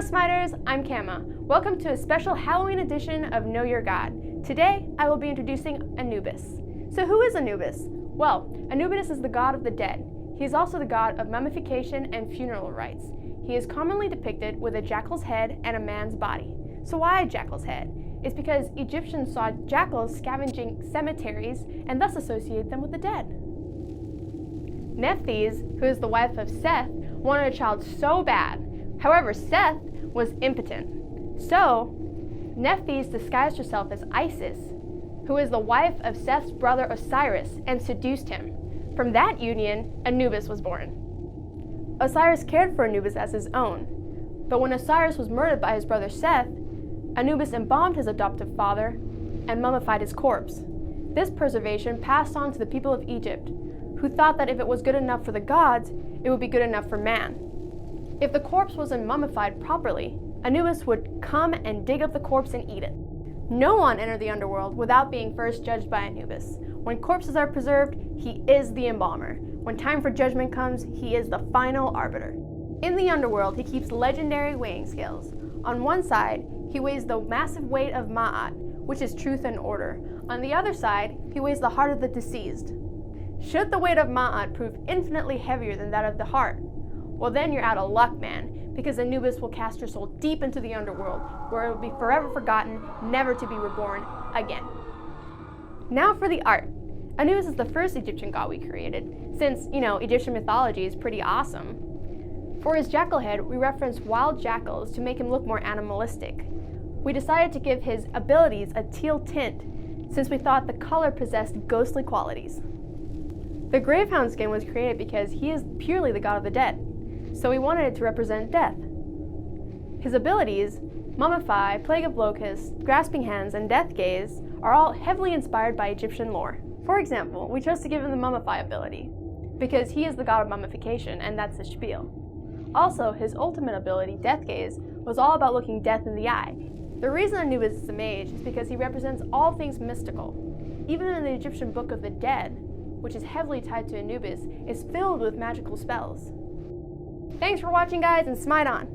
Smiters, I'm Kama. Welcome to a special Halloween edition of Know Your God. Today, I will be introducing Anubis. So who is Anubis? Well, Anubis is the god of the dead. He is also the god of mummification and funeral rites. He is commonly depicted with a jackal's head and a man's body. So why a jackal's head? It's because Egyptians saw jackals scavenging cemeteries and thus associate them with the dead. Nephthys, who is the wife of Seth, wanted a child so bad. However, Seth was impotent. So, Nephthys disguised herself as Isis, who is the wife of Seth's brother Osiris, and seduced him. From that union, Anubis was born. Osiris cared for Anubis as his own, but when Osiris was murdered by his brother Seth, Anubis embalmed his adoptive father and mummified his corpse. This preservation passed on to the people of Egypt, who thought that if it was good enough for the gods, it would be good enough for man. If the corpse wasn't mummified properly, Anubis would come and dig up the corpse and eat it. No one entered the underworld without being first judged by Anubis. When corpses are preserved, he is the embalmer. When time for judgment comes, he is the final arbiter. In the underworld, he keeps legendary weighing scales. On one side, he weighs the massive weight of Ma'at, which is truth and order. On the other side, he weighs the heart of the deceased. Should the weight of Ma'at prove infinitely heavier than that of the heart, well then you're out of luck, man, because Anubis will cast your soul deep into the underworld, where it will be forever forgotten, never to be reborn again. Now for the art. Anubis is the first Egyptian god we created, since, Egyptian mythology is pretty awesome. For his jackal head, we referenced wild jackals to make him look more animalistic. We decided to give his abilities a teal tint, since we thought the color possessed ghostly qualities. The gravehound skin was created because he is purely the god of the dead, so we wanted it to represent death. His abilities, Mummify, Plague of Locusts, Grasping Hands, and Death Gaze, are all heavily inspired by Egyptian lore. For example, we chose to give him the Mummify ability, because he is the god of mummification, and that's his spiel. Also, his ultimate ability, Death Gaze, was all about looking death in the eye. The reason Anubis is a mage is because he represents all things mystical. Even in the Egyptian Book of the Dead, which is heavily tied to Anubis, is filled with magical spells. Thanks for watching, guys, and smite on!